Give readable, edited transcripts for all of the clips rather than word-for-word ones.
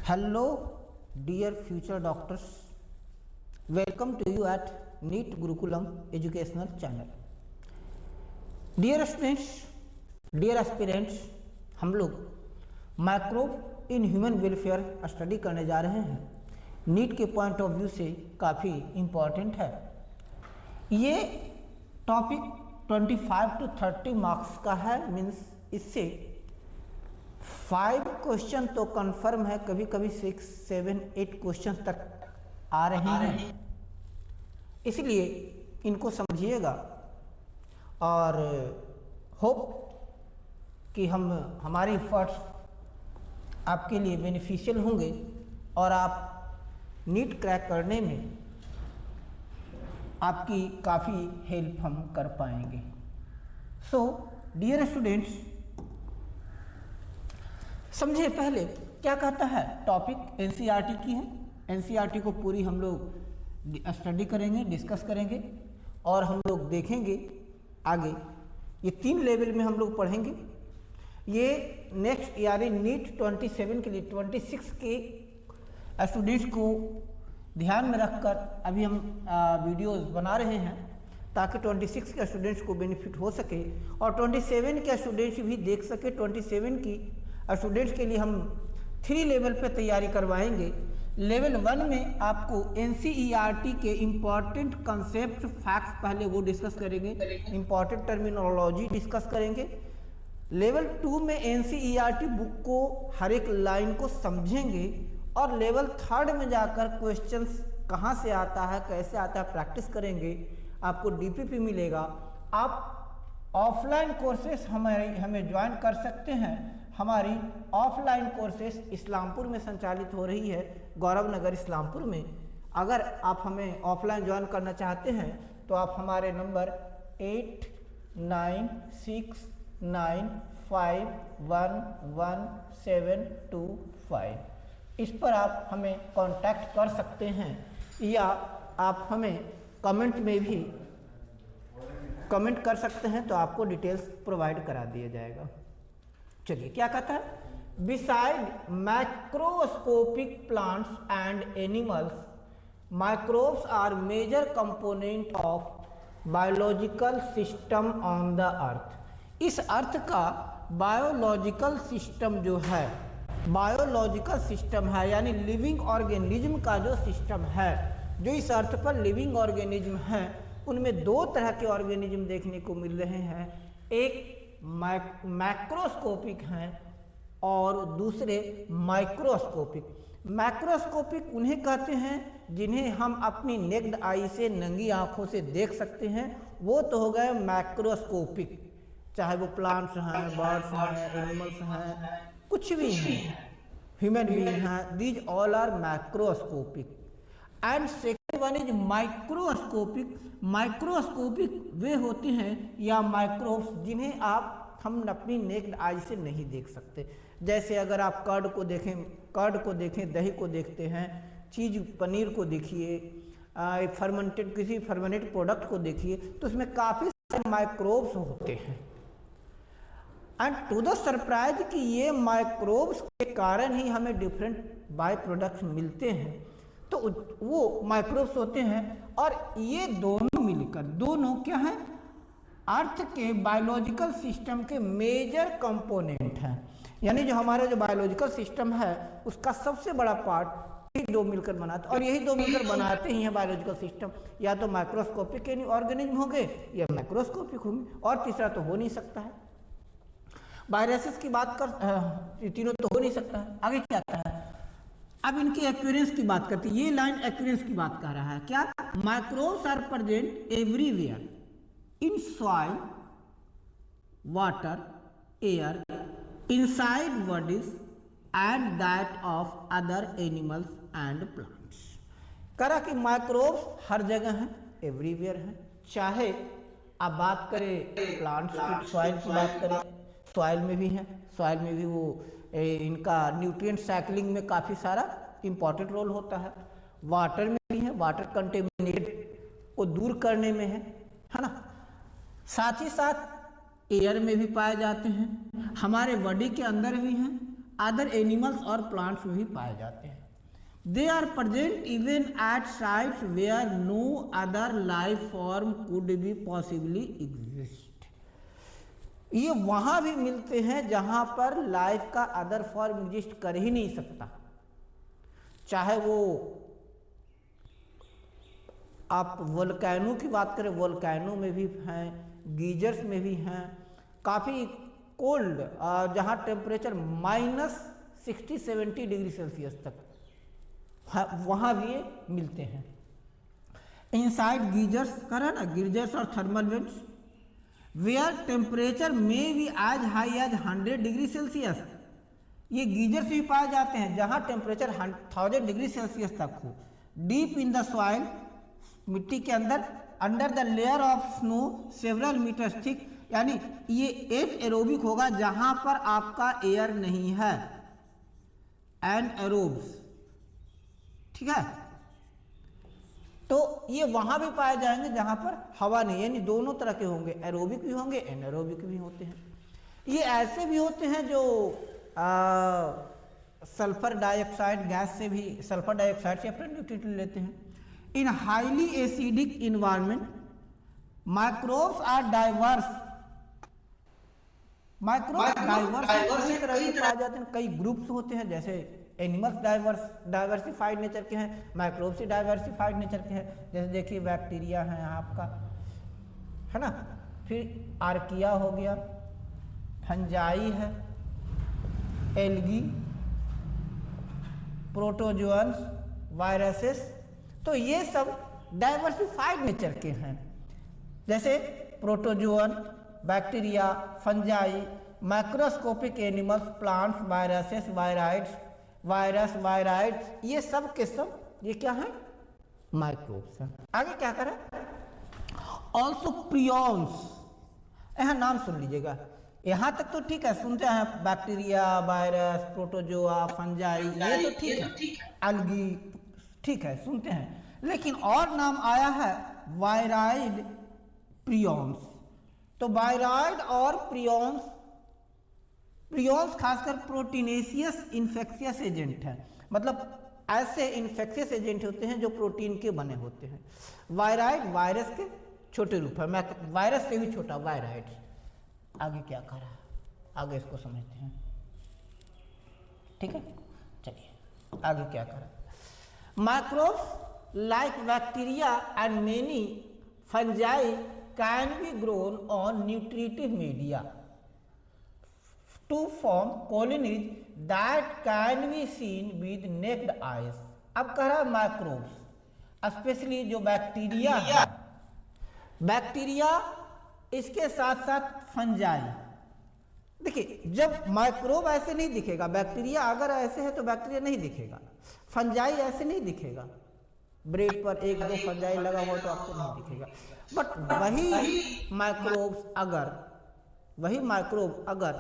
Hello, dear future doctors. Welcome to you at NEET Gurukulam Educational Channel. Dear students, dear aspirants, हम लोग microbe in human welfare study करने जा रहे हैं। NEET के point of view से काफ़ी इम्पॉर्टेंट है। ये टॉपिक 25 to 30 मार्क्स का है। मीन्स इससे 5 क्वेश्चन तो कंफर्म है, कभी कभी 6, 7, 8 क्वेश्चन तक आ रहे हैं। इसलिए इनको समझिएगा और होप कि हमारे एफर्ट्स आपके लिए बेनिफिशियल होंगे और आप नीट क्रैक करने में आपकी काफ़ी हेल्प हम कर पाएंगे। सो डियर स्टूडेंट्स, समझे पहले क्या कहता है टॉपिक एनसीईआरटी की है। एनसीईआरटी को पूरी हम लोग स्टडी करेंगे, डिस्कस करेंगे और हम लोग देखेंगे आगे। ये 3 लेवल में हम लोग पढ़ेंगे। ये नेक्स्ट यानी नीट 27 के लिए 26 के स्टूडेंट्स को ध्यान में रखकर अभी हम वीडियोस बना रहे हैं ताकि 26 के स्टूडेंट्स को बेनिफिट हो सके और 27 के स्टूडेंट्स भी देख सके। 27 की स्टूडेंट्स के लिए हम 3 लेवल पे तैयारी करवाएंगे। लेवल 1 में आपको एनसीईआरटी के इम्पॉर्टेंट कंसेप्ट फैक्ट्स पहले वो डिस्कस करेंगे, इम्पॉर्टेंट टर्मिनोलॉजी डिस्कस करेंगे। लेवल 2 में एनसीईआरटी बुक को हर एक लाइन को समझेंगे और लेवल 3 में जाकर क्वेश्चंस कहाँ से आता है, कैसे आता है, प्रैक्टिस करेंगे। आपको डीपीपी मिलेगा। आप ऑफलाइन कोर्सेस हमें ज्वाइन कर सकते हैं। हमारी ऑफलाइन कोर्सेस इस्लामपुर में संचालित हो रही है, गौरव नगर इस्लामपुर में। अगर आप हमें ऑफलाइन ज्वाइन करना चाहते हैं तो आप हमारे नंबर 8969511725 इस पर आप हमें कांटेक्ट कर सकते हैं या आप हमें कमेंट में भी कमेंट कर सकते हैं तो आपको डिटेल्स प्रोवाइड करा दिया जाएगा। चलिए क्या कहता है, beside microscopic plants and animals, microbes are major component of biological system on the earth. इस अर्थ का बायोलॉजिकल सिस्टम जो है, बायोलॉजिकल सिस्टम है यानी लिविंग ऑर्गेनिज्म का जो सिस्टम है, जो इस अर्थ पर लिविंग ऑर्गेनिज्म है, उनमें 2 तरह के ऑर्गेनिज्म देखने को मिल रहे हैं। एक मैक्रोस्कोपिक हैं और दूसरे माइक्रोस्कोपिक। मैक्रोस्कोपिक उन्हें कहते हैं जिन्हें हम अपनी नेक्ड आई से, नंगी आंखों से देख सकते हैं, वो तो हो गए मैक्रोस्कोपिक। चाहे वो प्लांट्स हैं, बर्ड्स हैं, एनिमल्स हैं, कुछ भी हैं, ह्यूमन बीइंग हैं, these all are macroscopic. And second one is microscopic. Microscopic वे होते हैं या माइक्रोब्स जिन्हें हम अपनी नेक्ड आई से नहीं देख सकते। जैसे अगर आप कर्ड को देखें, दही को देखते हैं, चीज़ पनीर को देखिए, किसी फर्मेंटेड प्रोडक्ट को देखिए, तो उसमें काफ़ी सारे माइक्रोब्स होते हैं। एंड टू द सरप्राइज कि ये माइक्रोब्स के कारण ही हमें डिफरेंट बाय प्रोडक्ट्स मिलते हैं, तो वो माइक्रोब्स होते हैं। और ये दोनों मिलकर, दोनों क्या हैं, अर्थ के बायोलॉजिकल सिस्टम के मेजर कंपोनेंट हैं। यानी जो हमारा जो बायोलॉजिकल सिस्टम है उसका सबसे बड़ा पार्ट ये 2 मिलकर बनाते हैं और यही 2 मिलकर बनाते ही हैं बायोलॉजिकल सिस्टम। या तो माइक्रोस्कोपिक ऑर्गेनिज्म होंगे या मैक्रोस्कोपिक होंगे, और तीसरा तो हो नहीं सकता है। वायरसेस की बात कर, तीनों तो हो नहीं सकता है। आगे क्या कहता है, अब इनके एक्यूरेंस की बात करते हैं। ये लाइन एक्यूरेंस की बात कर रहा है। क्या, microbes are present everywhere in soil, water, air, inside bodies and that of other animals and plants. करा कि माइक्रोब्स हर जगह हैं, एवरीवेयर हैं। चाहे आप बात करें प्लांट्स की, सॉइल की बात करें, सॉइल में भी हैं। सॉइल में भी वो इनका न्यूट्रिएंट साइक्लिंग में काफ़ी सारा इंपॉर्टेंट रोल होता है। वाटर में भी है, वाटर कंटेमिनेट को दूर करने में है ना। साथ ही साथ एयर में भी पाए जाते हैं, हमारे बॉडी के अंदर भी हैं, अदर एनिमल्स और प्लांट्स में भी पाए जाते हैं। They are present even at sites where no other life form could be possibly exist. ये वहाँ भी मिलते हैं जहाँ पर लाइफ का अदर फॉर्म एग्जिस्ट कर ही नहीं सकता, चाहे वो आप वोल्केनो की बात करें, वोल्केनो में भी हैं, गीजर्स में भी हैं, काफ़ी कोल्ड जहाँ टेम्परेचर -60-70 डिग्री सेल्सियस तक वहाँ भी ये मिलते हैं। इनसाइड गीजर्स करा ना, गीजर्स और थर्मल वेंट्स वेयर टेम्परेचर में भी as high as 100 degree Celsius. ये गीजर्स भी पाए जाते हैं जहाँ टेम्परेचर 1000 डिग्री सेल्सियस तक हो। डीप इन द सॉइल, मिट्टी के अंदर, under the layer of snow several metres thick, यानी ये एक एरोबिक होगा जहां पर आपका एयर नहीं है, एनएरोब्स, ठीक है। तो ये वहां भी पाए जाएंगे जहां पर हवा नहीं, यानी दोनों तरह के होंगे, एरोबिक भी होंगे, एनएरोबिक भी होते हैं। ये ऐसे भी होते हैं जो सल्फर डाइऑक्साइड गैस से भी, सल्फर डाइऑक्साइड से अपना न्यूट्रिएंट लेते हैं। In highly acidic environment microbes are diverse. Microbes diverse कई तरह के पाए जाते हैं, कई ग्रुप्स होते हैं। जैसे एनिमल्स डाइवर्सिफाइड नेचर के हैं, माइक्रोब्स ही डाइवर्सिफाइड नेचर के हैं। जैसे देखिए बैक्टीरिया है आपका, है ना, फिर आर्किया हो गया, फंजाई है, एल्गी, प्रोटोजोअन्स, वायरसेस, तो ये सब डाइवर्सिफाइड नेचर के हैं। जैसे protozoan, bacteria, fungi, microscopic animals, plants, viruses, viroids, ये सब के सब ये क्या है, माइक्रोब्स हैं। आगे क्या करें, ऑल्सो प्रियॉन्स, यहाँ नाम सुन लीजिएगा, यहाँ तक तो ठीक है, सुनते हैं बैक्टीरिया, वायरस, प्रोटोजोआ, फंजाई, ये तो ठीक है, एल्गी ठीक है, सुनते हैं। लेकिन और नाम आया है वायराइड प्रियॉन्स। तो वायराइड और प्रियॉन्स खासकर प्रोटीनेशियस इन्फेक्शियस एजेंट है, मतलब ऐसे इन्फेक्शियस एजेंट होते हैं जो प्रोटीन के बने होते हैं। वायराइड वायरस के छोटे रूप है, वायरस से भी छोटा वायराइड। आगे क्या कर रहा है, आगे इसको समझते हैं, ठीक है। चलिए आगे क्या कर रहा है, microbes like bacteria and many fungi can be grown on nutritive media to form colonies that can be seen with naked eyes। अब कह रहा है माइक्रोब्स, स्पेशली जो बैक्टीरिया है, बैक्टीरिया इसके साथ साथ फंजाई। देखिए जब माइक्रोब ऐसे नहीं दिखेगा, बैक्टीरिया अगर ऐसे है तो बैक्टीरिया नहीं दिखेगा, फंजाई ऐसे नहीं दिखेगा, ब्रेड पर एक दो फंजाई लगा हुआ तो आपको नहीं दिखेगा। बट वही माइक्रोब अगर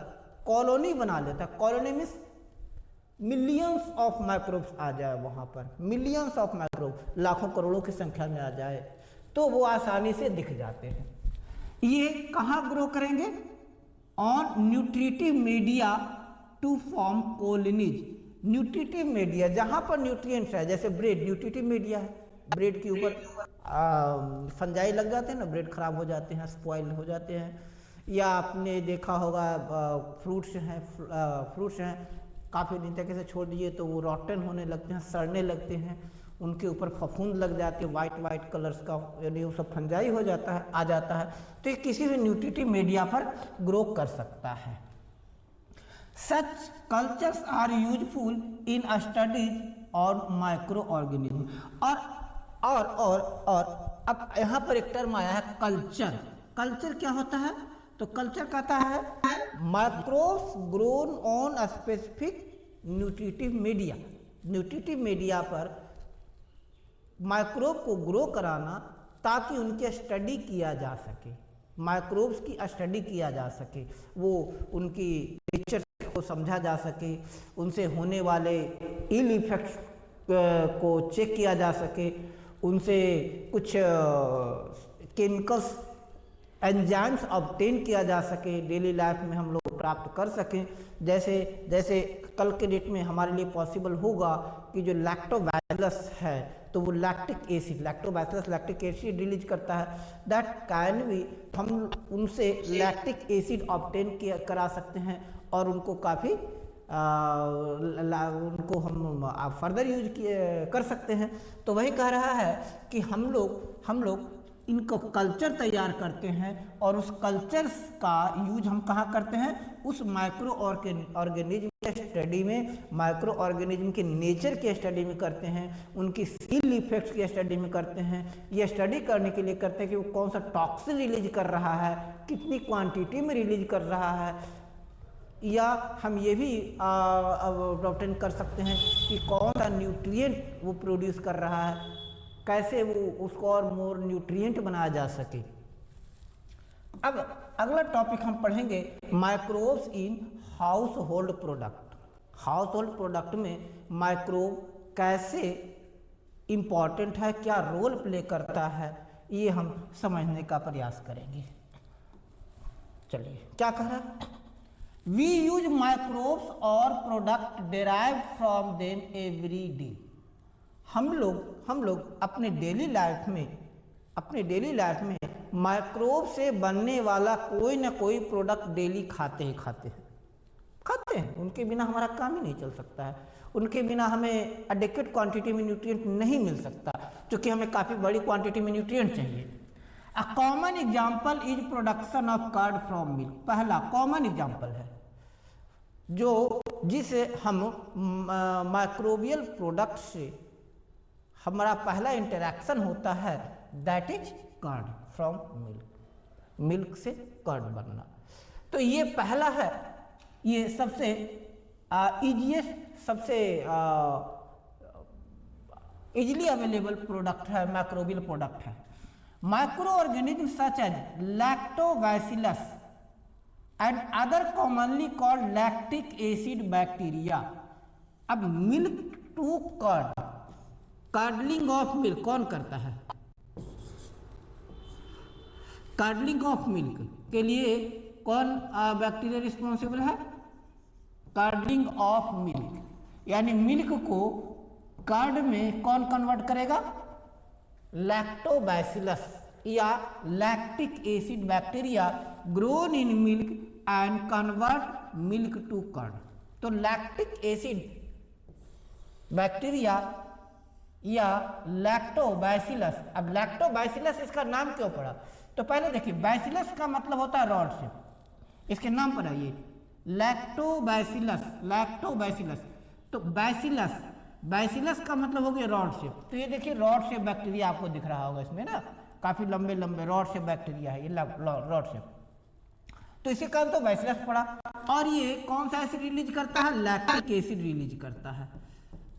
कॉलोनी बना लेता, colony means millions of microbes आ जाए वहाँ पर, मिलियंस ऑफ माइक्रोब, लाखों करोड़ों की संख्या में आ जाए, तो वो आसानी से दिख जाते हैं। ये कहाँ ग्रो करेंगे, on nutritive media to form colonies. Nutritive media जहाँ पर न्यूट्रिएंट्स है, जैसे ब्रेड न्यूट्रिटिव मीडिया है, ब्रेड के ऊपर फंजाई लग जाते हैं ना, ब्रेड खराब हो जाते हैं, स्पॉइल हो जाते हैं। या आपने देखा होगा फ्रूट्स हैं काफ़ी दिन तक ऐसे छोड़ दीजिए तो वो रॉटन होने लगते हैं, सड़ने लगते हैं, उनके ऊपर फफूंद लग जाते हैं वाइट कलर्स का, यानी वो सब फंजाई हो जाता है, आ जाता है। तो ये किसी भी न्यूट्रिटिव मीडिया पर ग्रो कर सकता है। Such cultures are useful in studies और माइक्रो ऑर्गेनिज्म। और अब यहाँ पर एक टर्म आया है कल्चर। कल्चर क्या होता है, तो कल्चर कहता है microbes grown on specific nutritive media. Nutritive media पर माइक्रोब को ग्रो कराना ताकि उनके स्टडी किया जा सके, माइक्रोब्स की स्टडी किया जा सके, वो उनकी नेचर को समझा जा सके, उनसे होने वाले इल इफेक्ट्स को चेक किया जा सके, उनसे कुछ केमिकल्स एंजाइम्स ऑब्टेन किया जा सके, डेली लाइफ में हम लोग प्राप्त कर सकें। जैसे कल के डेट में हमारे लिए पॉसिबल होगा कि जो लैक्टोबैसिलस है तो वो lactic acid, lactobacillus lactic acid release करता है, दैट कैन बी, हम उनसे लैक्टिक एसिड ऑब्टेन करा सकते हैं और उनको काफ़ी उनको हम फर्दर यूज कर सकते हैं। तो वही कह रहा है कि हम लोग इनको कल्चर तैयार करते हैं और उस कल्चर का यूज हम कहाँ करते हैं, उस माइक्रो ऑर्गेनिज्म के स्टडी में, माइक्रो ऑर्गेनिज्म के नेचर के स्टडी में करते हैं, उनकी सील इफेक्ट्स की स्टडी में करते हैं। ये स्टडी करने के लिए करते हैं कि वो कौन सा टॉक्सिन रिलीज कर रहा है, कितनी क्वांटिटी में रिलीज कर रहा है, या हम ये भी ऑब्टेन कर सकते हैं कि कौन सा न्यूट्रिएंट वो प्रोड्यूस कर रहा है, कैसे वो उसको और मोर न्यूट्रिएंट बनाया जा सके। अब अगला टॉपिक हम पढ़ेंगे microbes in house hold product. House hold product में माइक्रोब कैसे इम्पॉर्टेंट है, क्या रोल प्ले करता है, ये हम समझने का प्रयास करेंगे। चलिए क्या कह रहा है, वी यूज माइक्रोब्स और product derive from them every day. हम लोग अपने डेली लाइफ में माइक्रोब से बनने वाला कोई ना कोई प्रोडक्ट डेली खाते हैं। उनके बिना हमारा काम ही नहीं चल सकता है, उनके बिना हमें एडिक्वेट क्वांटिटी में न्यूट्रिएंट नहीं मिल सकता, क्योंकि हमें काफ़ी बड़ी क्वांटिटी में न्यूट्रिएंट चाहिए। A common example is production of curd from milk. पहला कॉमन एग्जाम्पल है जिसे हम माइक्रोबियल प्रोडक्ट से हमारा पहला इंटरेक्शन होता है, that is curd from milk. Milk से कर्ड बनना, तो ये पहला है, ये सबसे ईजीएस्ट, सबसे इजीली अवेलेबल प्रोडक्ट है, माइक्रोबियल प्रोडक्ट है। Micro organism such as lactobacillus and other commonly called lactic acid bacteria. अब milk to curd, curdling of milk कौन करता है, कार्डलिंग ऑफ मिल्क के लिए कौन बैक्टीरिया रिस्पॉन्सिबल है, कार्डलिंग ऑफ मिल्क, यानी मिल्क को कर्ड में कौन कन्वर्ट करेगा, लैक्टोबैसिलस या lactic acid bacteria grown in milk and convert milk to curd. तो लैक्टिक एसिड बैक्टीरिया या लैक्टोबैसिलस, अब लैक्टोबैसिलस इसका नाम क्यों पड़ा, तो पहले देखिए बैसिलस का मतलब होता है रॉड शेप, इसके नाम पर आइए लैक्टोबैसिलस, लैक्टोबैसिलस, तो बैसिलस का मतलब हो गया रॉड शेप। तो ये देखिए रॉड शेप बैक्टीरिया आपको दिख रहा होगा इसमें ना, काफी लंबे लंबे रॉड शेप बैक्टीरिया है ये रॉड शेप, तो इसी कारण तो बैसिलस पड़ा। और ये कौन सा एसिड रिलीज करता है, लैक्टिक एसिड रिलीज करता है।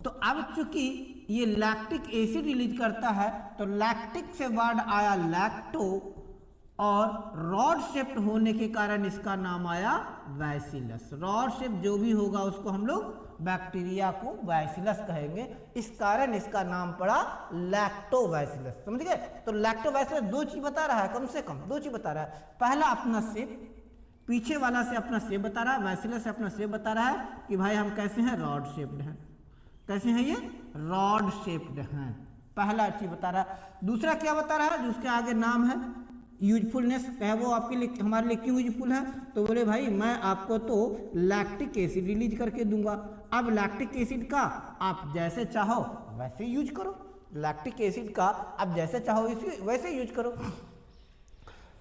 तो अब चूंकि ये लैक्टिक एसिड रिलीज करता है तो लैक्टिक से वर्ड आया लैक्टो और रॉड शेप्ड होने के कारण इसका नाम आया बैसिलस। रॉड शेप जो भी होगा उसको हम लोग बैक्टीरिया को बैसिलस कहेंगे, इस कारण इसका नाम पड़ा लैक्टोबैसिलस। समझ गए, तो लैक्टोबैसिलस दो चीज बता रहा है, कम से कम दो चीज बता रहा है। पहला अपना शेप, पीछे वाला से अपना शेप बता रहा है, बैसिलस से अपना शेप बता रहा है कि भाई हम कैसे हैं, रॉड शेप्ड हैं। कैसे हैं ये, रॉड शेप्ड हैं, पहला चीज बता रहा है। दूसरा क्या बता रहा है, जो उसके आगे नाम है यूजफुलनेस, कहे वो आपके लिए हमारे लिए क्यों यूजफुल है, तो बोले भाई मैं आपको तो लैक्टिक एसिड रिलीज करके दूंगा। अब लैक्टिक एसिड का आप जैसे चाहो वैसे यूज करो, लैक्टिक एसिड का आप जैसे चाहो वैसे यूज करो।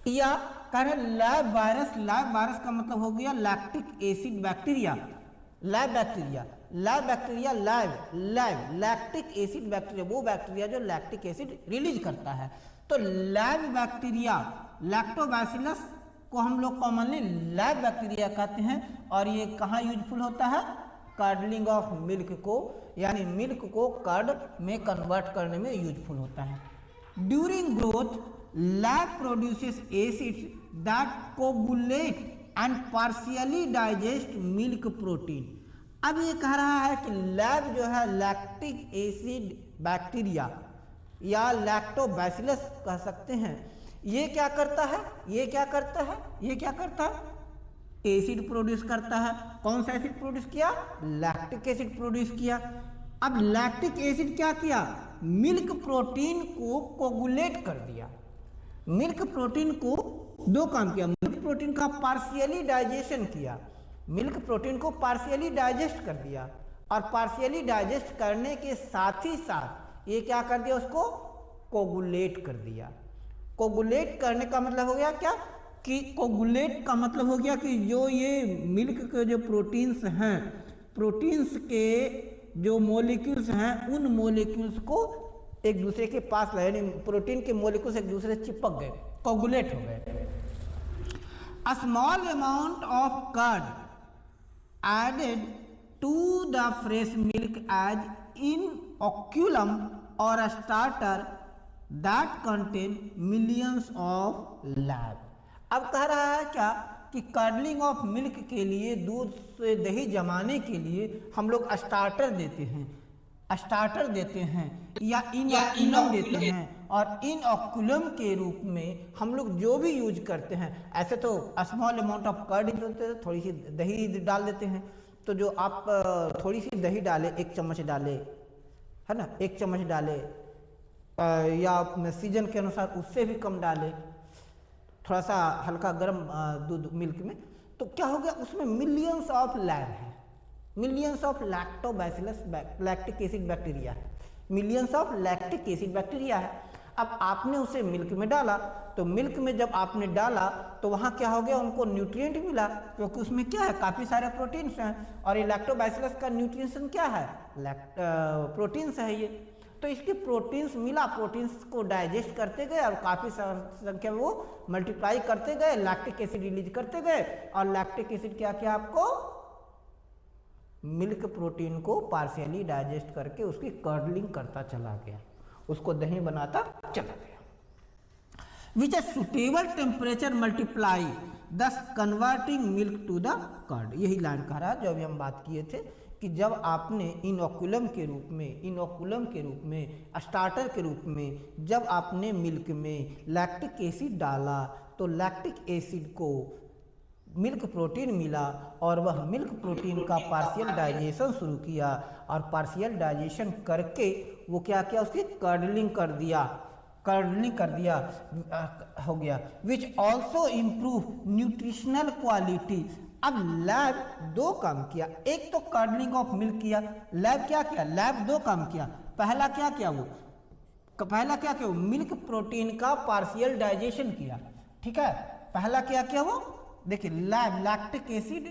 या कह रहे लैब वायरस, लैब वायरस का मतलब हो गया lactic acid bacteria, lab bacteria, lab bacteria, lab lactic acid bacteria, वो बैक्टीरिया जो लैक्टिक एसिड रिलीज करता है। तो लैब बैक्टीरिया लैक्टोबैसिलस को हम लोग कॉमनली लैब बैक्टीरिया कहते हैं, और ये कहाँ यूजफुल होता है, कार्डलिंग ऑफ मिल्क को, यानी मिल्क को कर्ड में कन्वर्ट करने में यूजफुल होता है। During growth lab produces acids that coagulate and partially digest milk protein. अब ये कह रहा है कि लैब जो है लैक्टिक एसिड बैक्टीरिया या लैक्टोबैसिलस कह सकते हैं, ये क्या करता है, ये क्या करता है, ये क्या करता है, एसिड प्रोड्यूस करता है। कौन सा एसिड प्रोड्यूस किया? लैक्टिक एसिड प्रोड्यूस किया। अब लैक्टिक एसिड क्या किया? मिल्क प्रोटीन को कोगुलेट कर दिया। मिल्क प्रोटीन को दो काम किया, मिल्क प्रोटीन का पार्शियली डाइजेशन किया, मिल्क प्रोटीन को पार्शियली डाइजेस्ट कर दिया, और पार्शियली डाइजेस्ट करने के साथ ही साथ ये क्या कर दिया? उसको कोगुलेट कर दिया। कोगुलेट करने का मतलब हो गया क्या? कि कोगुलेट का मतलब हो गया कि जो ये मिल्क के जो प्रोटीन्स हैं, प्रोटीन्स के जो मॉलिक्यूल्स हैं, उन मॉलिक्यूल्स को एक दूसरे के पास लाए, यानी प्रोटीन के मॉलिक्यूल्स एक दूसरे से चिपक गए, कोगुलेट हो गए। A small amount of curd added to the fresh milk as inoculum or a starter that contain millions of lab। अब कह रहा है क्या कि कर्डलिंग ऑफ मिल्क के लिए, दूध से दही जमाने के लिए हम लोग स्टार्टर देते हैं, स्टार्टर देते हैं या इनोकुलम देते हैं, और इनोकुलम के रूप में हम लोग जो भी यूज करते हैं, ऐसे तो स्मॉल अमाउंट ऑफ कर्ड देते हैं, थोड़ी सी दही डाल देते हैं। तो जो आप थोड़ी सी दही डाले, 1 चम्मच डाले, है ना, 1 चम्मच डाले, या सीजन के अनुसार उससे भी कम डाले, थोड़ा सा हल्का गर्म दूध मिल्क में, तो क्या हो गया? उसमें मिलियंस ऑफ लैब है, millions of lactobacillus lactic acid bacteria है, millions of lactic acid bacteria है। अब आपने उसे मिल्क में डाला, तो मिल्क में जब आपने डाला तो वहाँ क्या हो गया? उनको न्यूट्रिएंट मिला, क्योंकि उसमें क्या है? काफ़ी सारे प्रोटीन्स हैं, और ये लैक्टोबैसिलस का न्यूट्रिशन क्या है? प्रोटीन्स है ये। तो इसके प्रोटीन्स मिला, प्रोटीन्स को डाइजेस्ट करते गए और काफ़ी संख्या में वो मल्टीप्लाई करते गए, लैक्टिक एसिड रिलीज करते गए, और लैक्टिक एसिड क्या किया? आपको मिल्क प्रोटीन को पार्शियली डाइजेस्ट करके उसकी कर्डलिंग करता चला गया, उसको दही बनाता चला गया। Which a suitable temperature multiply thus converting milk to the curd. यही लाइन कह रहा है जो अभी हम बात किए थे कि जब आपने इनोकुलम के रूप में, इनोकुलम के रूप में, स्टार्टर के रूप में जब आपने मिल्क में लैक्टिक एसिड डाला, तो लैक्टिक एसिड को मिल्क प्रोटीन मिला, और वह मिल्क प्रोटीन का पार्शियल डाइजेशन शुरू किया, और पार्शियल डाइजेशन करके वो क्या किया? उसकी कर्डलिंग कर दिया, कर्डलिंग कर दिया हो गया। Which also improve nutritional quality. अब लैब 2 काम किया, एक तो कर्डलिंग ऑफ मिल्क किया, लैब क्या किया? लैब 2 काम किया। पहला क्या किया? पहला क्या किया? मिल्क प्रोटीन का पार्शियल डाइजेशन किया, ठीक है। पहला क्या किया? वो देखिए, लैब लैक्टिक एसिड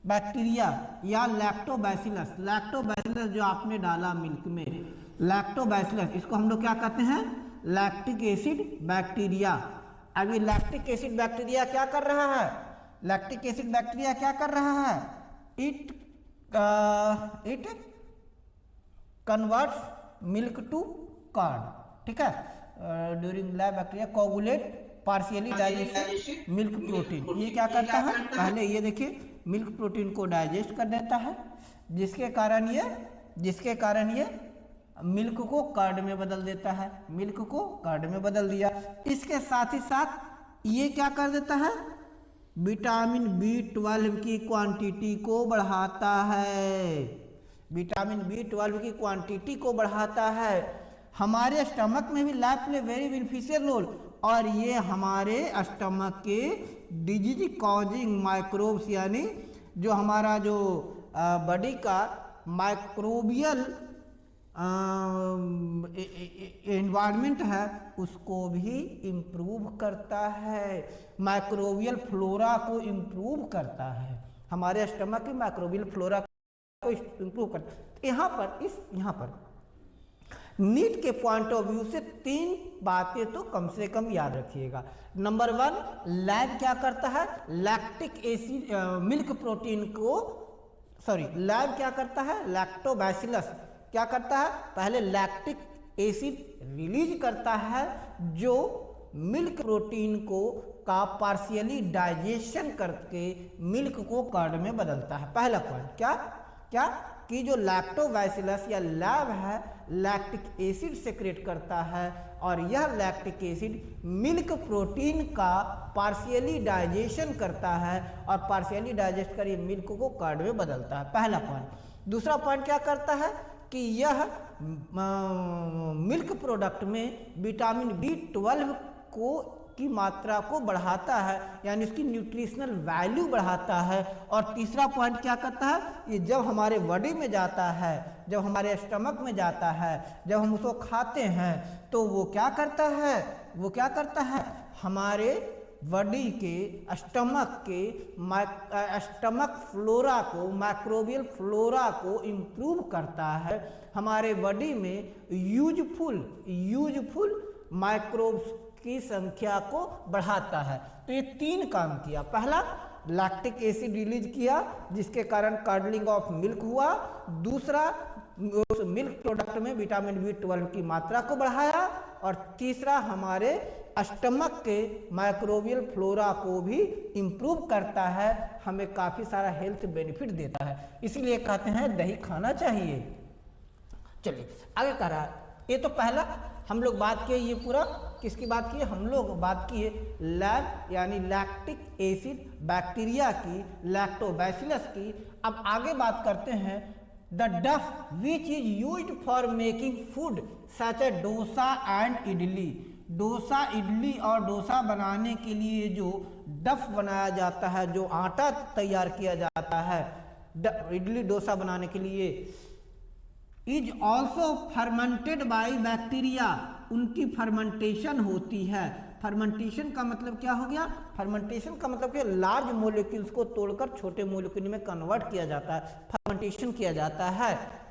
बैक्टीरिया या लैक्टोबैसिलस, लैक्टोबैसिलस जो आपने डाला मिल्क में, लैक्टोबैसिलस, इसको हम लोग क्या कहते हैं? Lactic acid bacteria. अब ये लैक्टिक एसिड बैक्टीरिया क्या कर रहा है? लैक्टिक एसिड बैक्टीरिया क्या कर रहा है? It converts milk to curd, ठीक है। During LAB bacteria coagulate partially digest milk protein. ये क्या करता है? पहले ये देखिए, मिल्क प्रोटीन को डाइजेस्ट कर देता है, जिसके कारण ये मिल्क को कर्ड में बदल देता है, मिल्क को कर्ड में बदल दिया। इसके साथ ही साथ ये क्या कर देता है? विटामिन B12 की क्वांटिटी को बढ़ाता है, विटामिन B12 की क्वांटिटी को बढ़ाता है। हमारे स्टमक में भी LAB play very beneficial role, और ये हमारे स्टमक के डिजीज कॉजिंग माइक्रोब्स, यानी जो हमारा जो बॉडी का माइक्रोबियल एनवायरनमेंट है उसको भी इम्प्रूव करता है, माइक्रोबियल फ्लोरा को इम्प्रूव करता है, हमारे स्टमक की माइक्रोबियल फ्लोरा को इम्प्रूव करता है। यहाँ पर नीट के पॉइंट ऑफ व्यू से 3 बातें तो कम से कम याद रखिएगा। नंबर 1, लैब क्या करता है? लैक्टिक एसिड मिल्क प्रोटीन को, लैब क्या करता है? लैक्टोबैसिलस क्या करता है? पहले लैक्टिक एसिड रिलीज करता है जो मिल्क प्रोटीन को का पार्शियली डाइजेशन करके मिल्क को कर्ड में बदलता है। पहला पॉइंट क्या? कि जो लैक्टोबैसिलस या लैब है लैक्टिक एसिड सेक्रेट करता है, और यह लैक्टिक एसिड मिल्क प्रोटीन का पार्शियली डाइजेशन करता है, और पार्शियली डाइजेस्ट कर ये मिल्क को कर्ड में बदलता है। पहला पॉइंट। दूसरा पॉइंट क्या करता है कि यह मिल्क प्रोडक्ट में विटामिन B12 को की मात्रा को बढ़ाता है, यानी उसकी न्यूट्रिशनल वैल्यू बढ़ाता है। और तीसरा पॉइंट क्या करता है, ये जब हमारे बॉडी में जाता है, जब हमारे स्टमक में जाता है, जब हम उसको खाते हैं, तो वो क्या करता है, हमारे बॉडी के स्टमक फ्लोरा को, माइक्रोबियल फ्लोरा को इम्प्रूव करता है, हमारे बॉडी में यूजफुल माइक्रोब्स की संख्या को बढ़ाता है। तो ये 3 काम किया। पहला, लैक्टिक एसिड रिलीज किया जिसके कारण कर्डलिंग ऑफ मिल्क हुआ। दूसरा, उस मिल्क प्रोडक्ट में विटामिन B12 की मात्रा को बढ़ाया। और तीसरा, हमारे स्टमक के माइक्रोबियल फ्लोरा को भी इम्प्रूव करता है, हमें काफ़ी सारा हेल्थ बेनिफिट देता है, इसलिए कहते हैं दही खाना चाहिए। चलिए आगे कह रहा है, ये तो पहला हम लोग बात किए, ये पूरा किसकी बात की है, हम लोग बात किए लैब यानी लैक्टिक एसिड बैक्टीरिया की, लैक्टोबैसिलस की। अब आगे बात करते हैं द डफ which is used for making food such A dosa and idli. Dosa, idli और डोसा बनाने के लिए जो डफ बनाया जाता है, जो आटा तैयार किया जाता है इडली डोसा बनाने के लिए, is also fermented by bacteria. उनकी फर्मेंटेशन होती है। फर्मेंटेशन का मतलब क्या हो गया, फर्मेंटेशन का मतलब कि लार्ज मोलिक्यूल्स को तोड़कर छोटे मोलिक्यूल में कन्वर्ट किया जाता है, फर्मेंटेशन किया जाता है।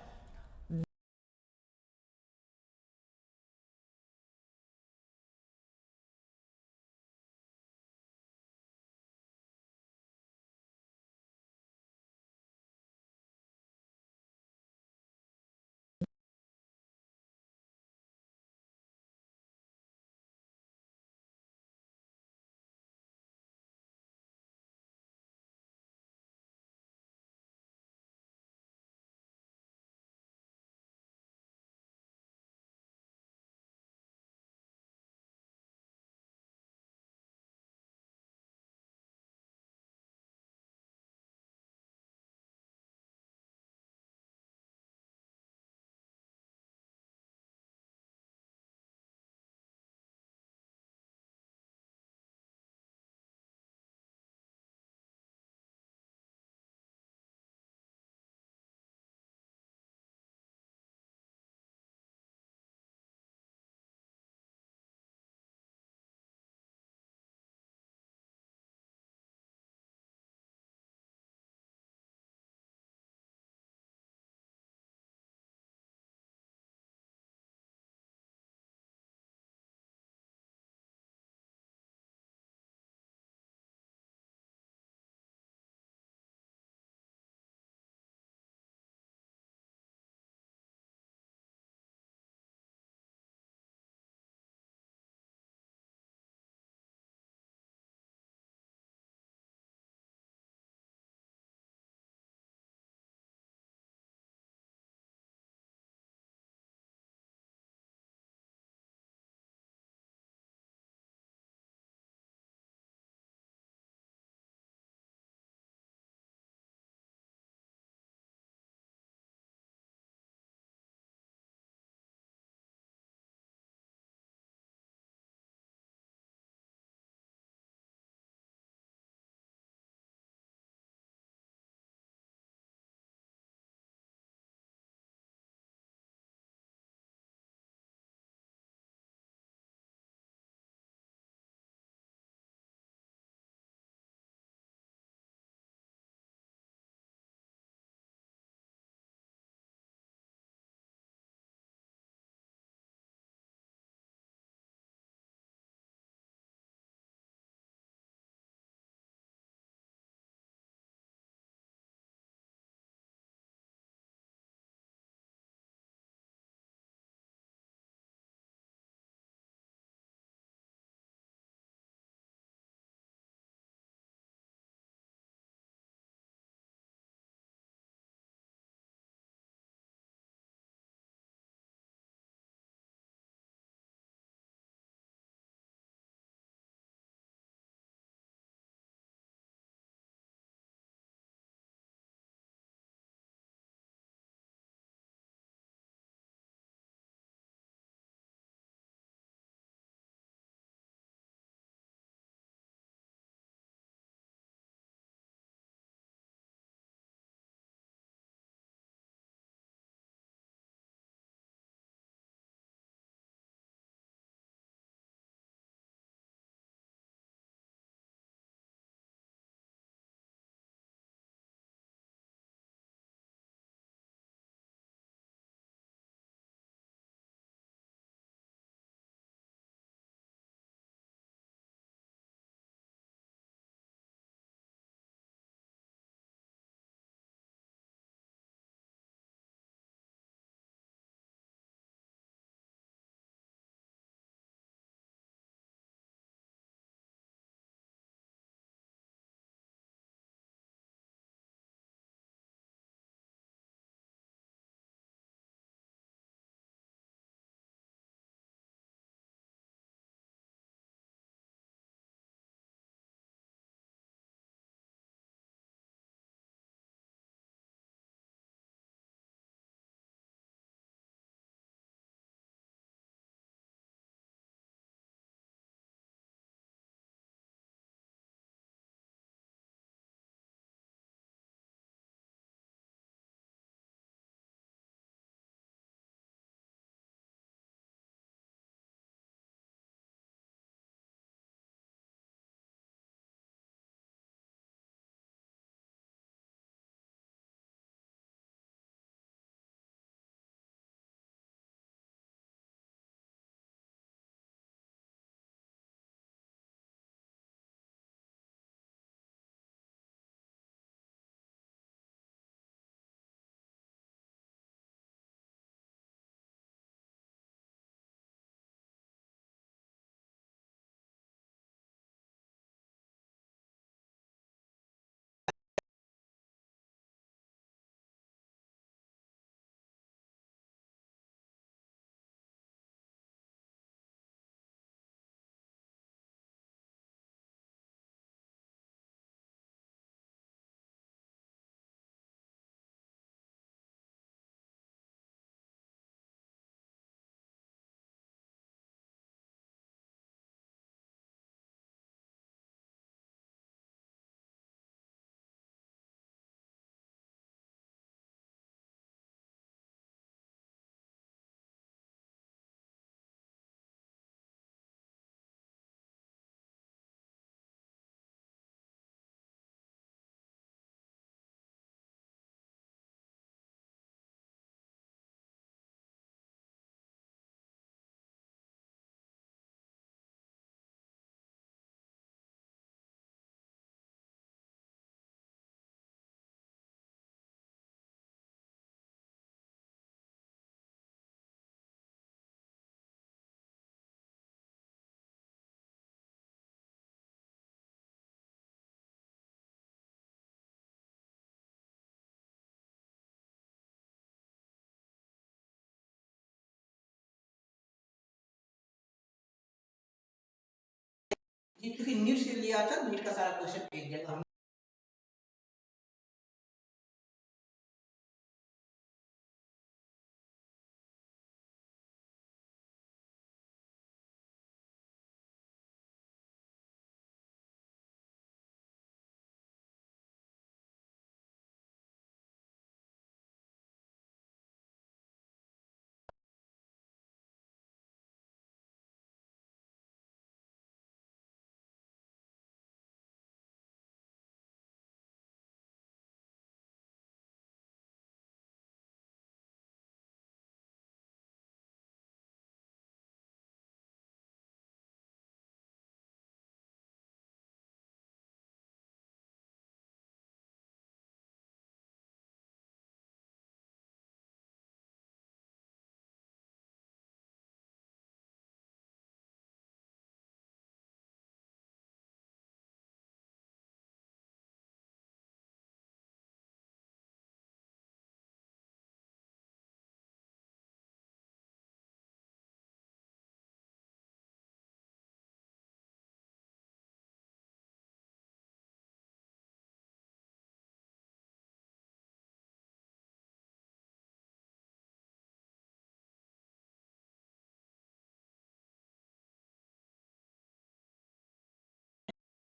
क्योंकि नीट से लिया था, नीट का सारा क्वेश्चन फेंक दिया तो हम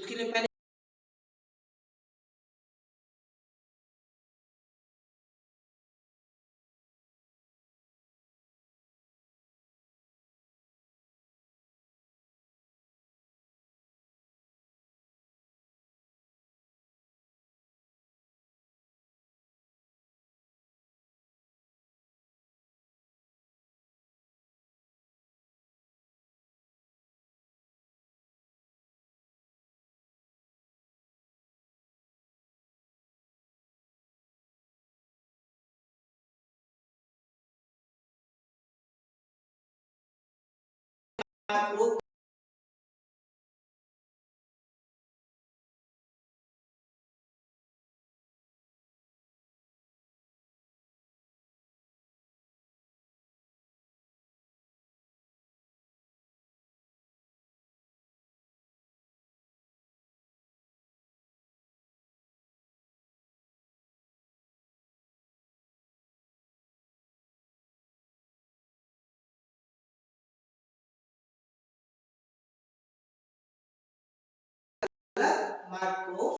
उसके लिए पहले आपको मार्क को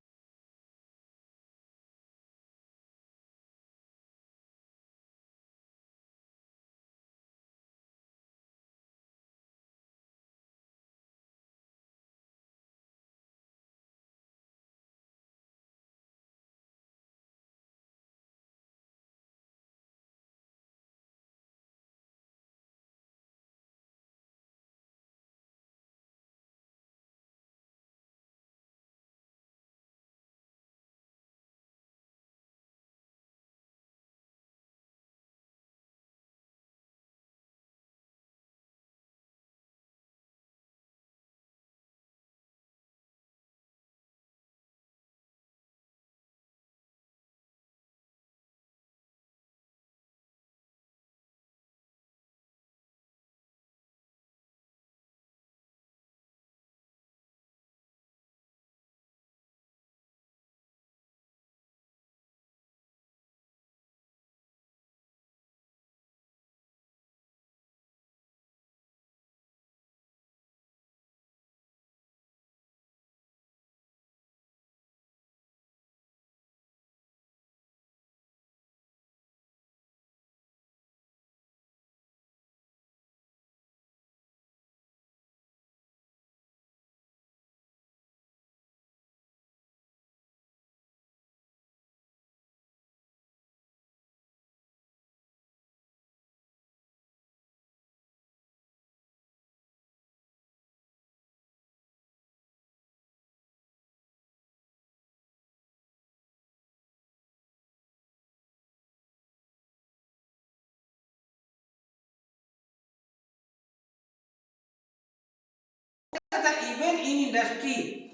even in industry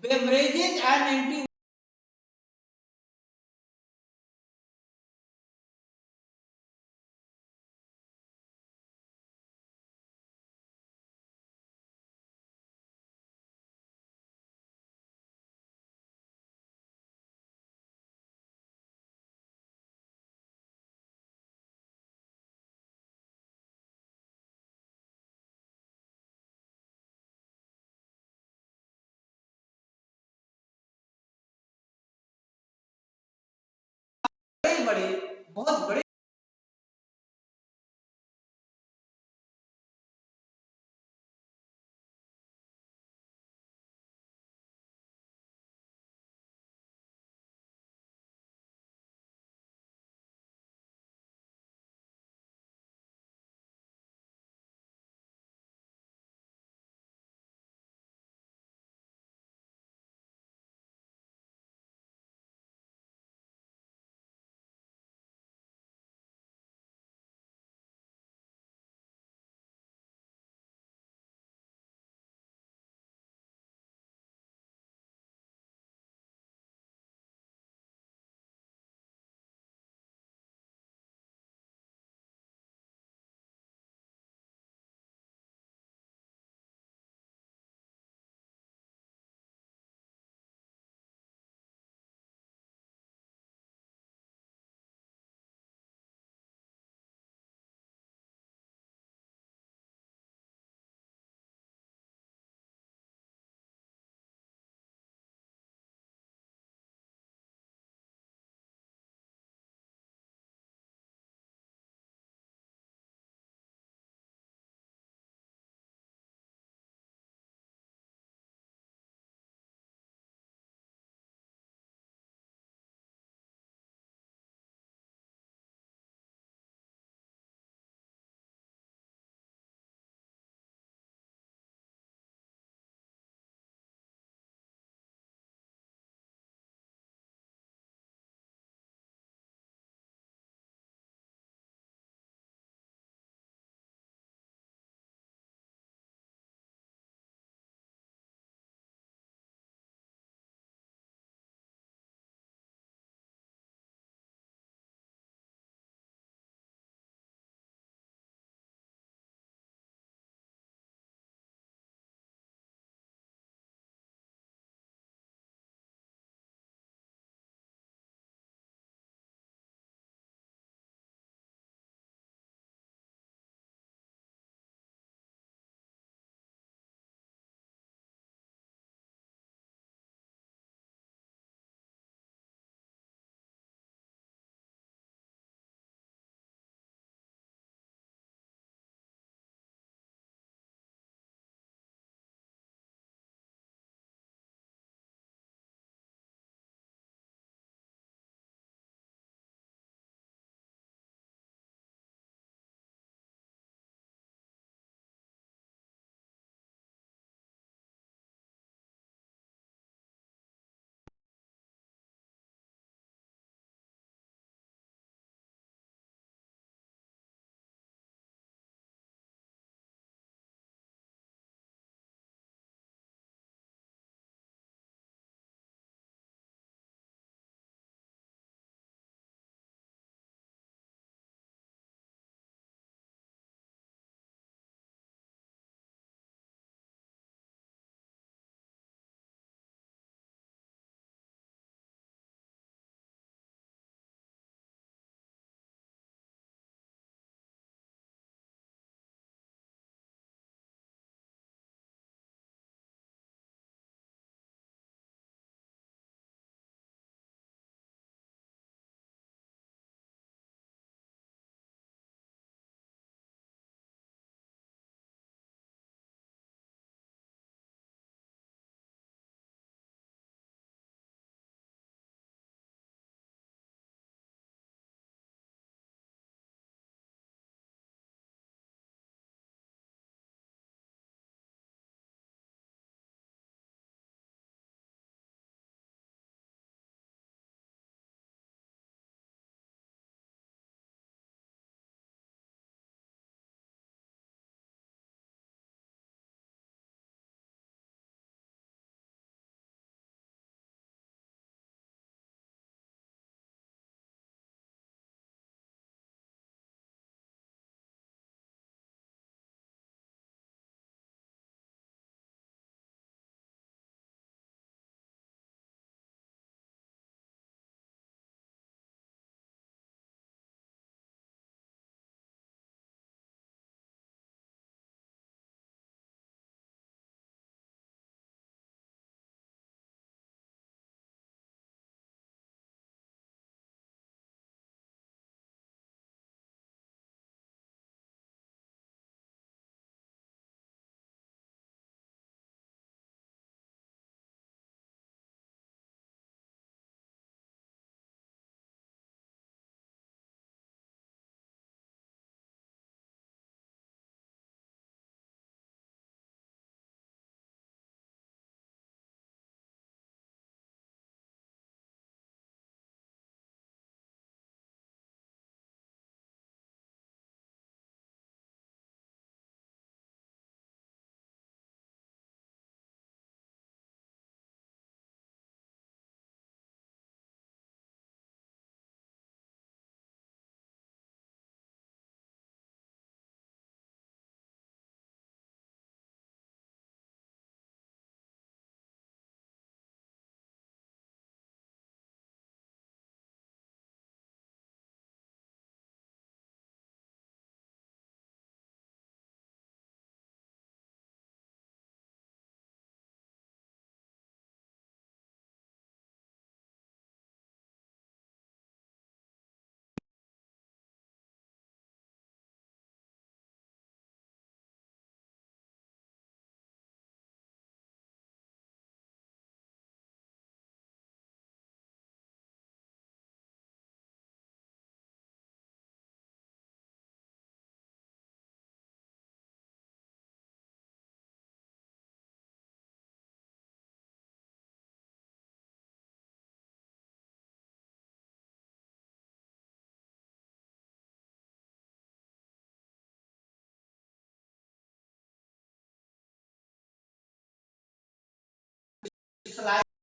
beverages and anti बड़े बड़े बहुत बड़े स्लाइड